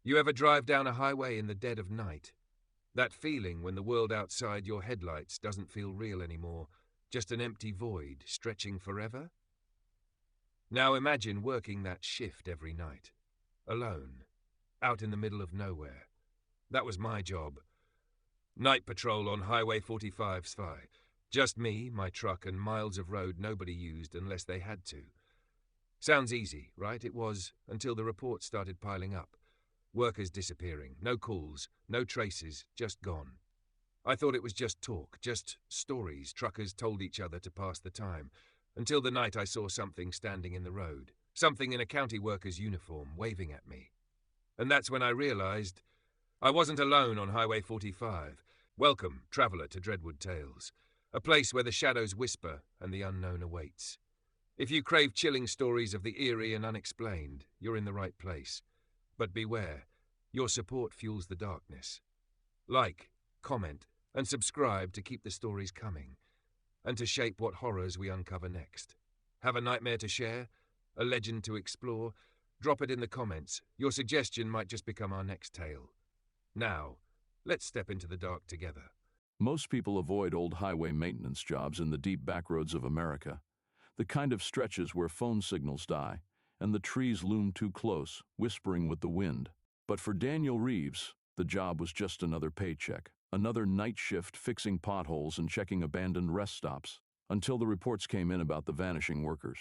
You ever drive down a highway in the dead of night? That feeling when the world outside your headlights doesn't feel real anymore, just an empty void stretching forever? Now imagine working that shift every night, alone, out in the middle of nowhere. That was my job. Night patrol on Highway 45 Svi. Just me, my truck, and miles of road nobody used unless they had to. Sounds easy, right? It was, until the reports started piling up. Workers disappearing, no calls, no traces, just gone. I thought it was just talk, just stories truckers told each other to pass the time, until the night I saw something standing in the road, something in a county worker's uniform, waving at me. And that's when I realized I wasn't alone on Highway 45. Welcome, traveller, to Dreadwood Tales, a place where the shadows whisper and the unknown awaits. If you crave chilling stories of the eerie and unexplained, you're in the right place. But beware, your support fuels the darkness. Like, comment, and subscribe to keep the stories coming, and to shape what horrors we uncover next. Have a nightmare to share? A legend to explore? Drop it in the comments. Your suggestion might just become our next tale. Now, let's step into the dark together. Most people avoid old highway maintenance jobs in the deep backroads of America, the kind of stretches where phone signals die and the trees loom too close, whispering with the wind. But for Daniel Reeves, the job was just another paycheck, another night shift fixing potholes and checking abandoned rest stops, until the reports came in about the vanishing workers.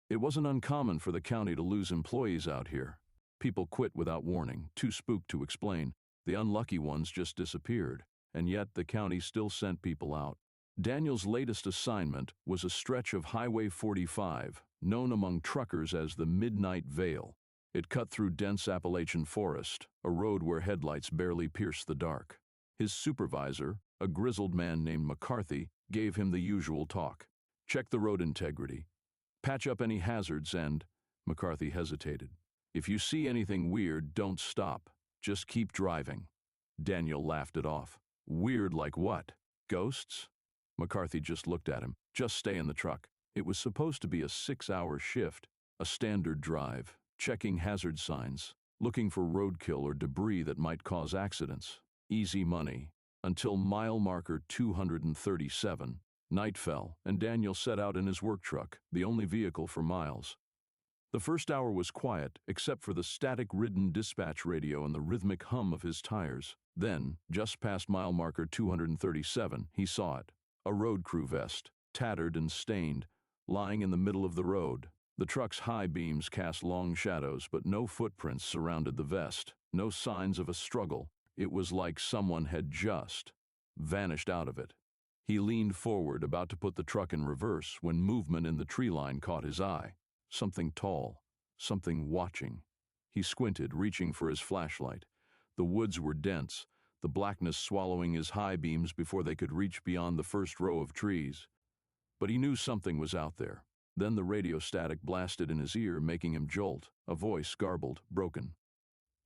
It wasn't uncommon for the county to lose employees out here. People quit without warning, too spooked to explain. The unlucky ones just disappeared, and yet the county still sent people out. Daniel's latest assignment was a stretch of Highway 45, known among truckers as the Midnight Veil. It cut through dense Appalachian forest, a road where headlights barely pierced the dark. His supervisor, a grizzled man named McCarthy, gave him the usual talk. Check the road integrity. Patch up any hazards and, McCarthy hesitated. If you see anything weird, don't stop. Just keep driving. Daniel laughed it off. Weird like what? Ghosts? McCarthy just looked at him. Just stay in the truck. It was supposed to be a 6-hour shift, a standard drive, checking hazard signs, looking for roadkill or debris that might cause accidents. Easy money. Until mile marker 237. Night fell, and Daniel set out in his work truck, the only vehicle for miles. The first hour was quiet, except for the static-ridden dispatch radio and the rhythmic hum of his tires. Then, just past mile marker 237, he saw it. A road crew vest, tattered and stained, lying in the middle of the road. The truck's high beams cast long shadows, but no footprints surrounded the vest, no signs of a struggle. It was like someone had just vanished out of it. He leaned forward, about to put the truck in reverse, when movement in the tree line caught his eye. Something tall, something watching. He squinted, reaching for his flashlight. The woods were dense, the blackness swallowing his high beams before they could reach beyond the first row of trees. But he knew something was out there. Then the radio static blasted in his ear, making him jolt, a voice garbled, broken.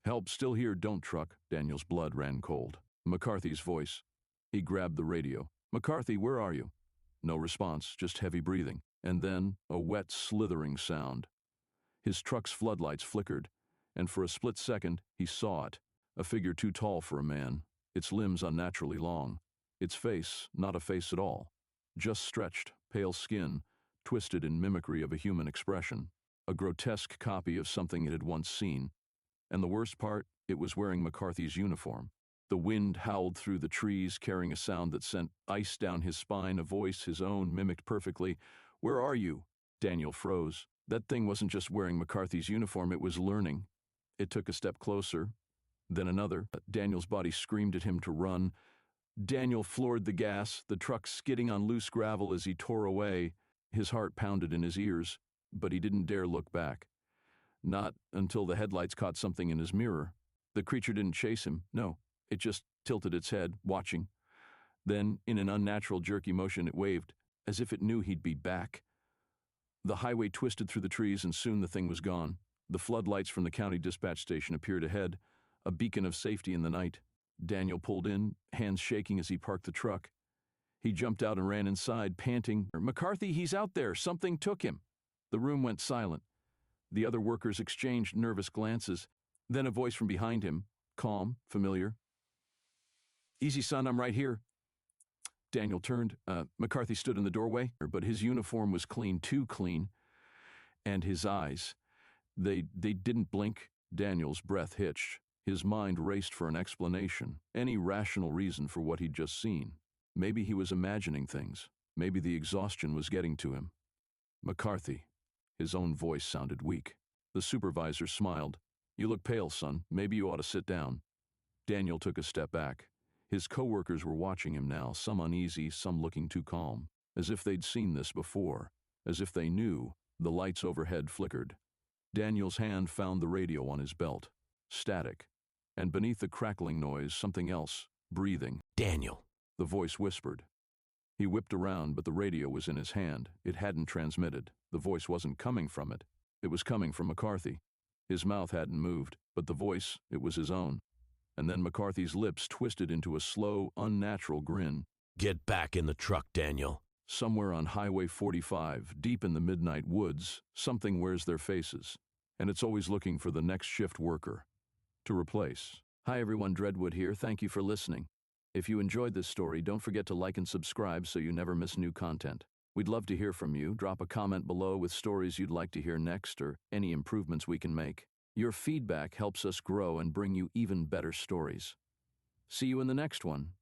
"Help, still here, don't truck." Daniel's blood ran cold. McCarthy's voice. He grabbed the radio. "McCarthy, where are you?" No response, just heavy breathing. And then a wet, slithering sound. His truck's floodlights flickered, and for a split second he saw it, a figure too tall for a man, its limbs unnaturally long, its face not a face at all, just stretched, pale skin, twisted in mimicry of a human expression, a grotesque copy of something it had once seen. And the worst part, it was wearing McCarthy's uniform. The wind howled through the trees, carrying a sound that sent ice down his spine, a voice his own mimicked perfectly. "Where are you?" Daniel froze. That thing wasn't just wearing McCarthy's uniform, it was learning. It took a step closer, then another. Daniel's body screamed at him to run. Daniel floored the gas, the truck skidding on loose gravel as he tore away. His heart pounded in his ears, but he didn't dare look back. Not until the headlights caught something in his mirror. The creature didn't chase him, no. It just tilted its head, watching. Then, in an unnatural jerky motion, it waved, as if it knew he'd be back. The highway twisted through the trees, and soon the thing was gone. The floodlights from the county dispatch station appeared ahead, a beacon of safety in the night. Daniel pulled in, hands shaking as he parked the truck. He jumped out and ran inside, panting. "McCarthy, he's out there. Something took him." The room went silent. The other workers exchanged nervous glances. Then a voice from behind him, calm, familiar. "Easy, son, I'm right here." Daniel turned. McCarthy stood in the doorway, but his uniform was clean, too clean, and his eyes, they didn't blink. Daniel's breath hitched. His mind raced for an explanation, any rational reason for what he'd just seen. Maybe he was imagining things. Maybe the exhaustion was getting to him. "McCarthy." His own voice sounded weak. The supervisor smiled. "You look pale, son. Maybe you ought to sit down." Daniel took a step back. His coworkers were watching him now, some uneasy, some looking too calm, as if they'd seen this before, as if they knew. The lights overhead flickered. Daniel's hand found the radio on his belt. Static. And beneath the crackling noise, something else, breathing. "Daniel," the voice whispered. He whipped around, but the radio was in his hand. It hadn't transmitted. The voice wasn't coming from it. It was coming from McCarthy. His mouth hadn't moved, but the voice, it was his own. And then McCarthy's lips twisted into a slow, unnatural grin. "Get back in the truck, Daniel." Somewhere on Highway 45, deep in the midnight woods, something wears their faces, and it's always looking for the next shift worker to replace. Hi everyone, Dreadwood here. Thank you for listening. If you enjoyed this story, don't forget to like and subscribe so you never miss new content. We'd love to hear from you. Drop a comment below with stories you'd like to hear next or any improvements we can make. Your feedback helps us grow and bring you even better stories. See you in the next one.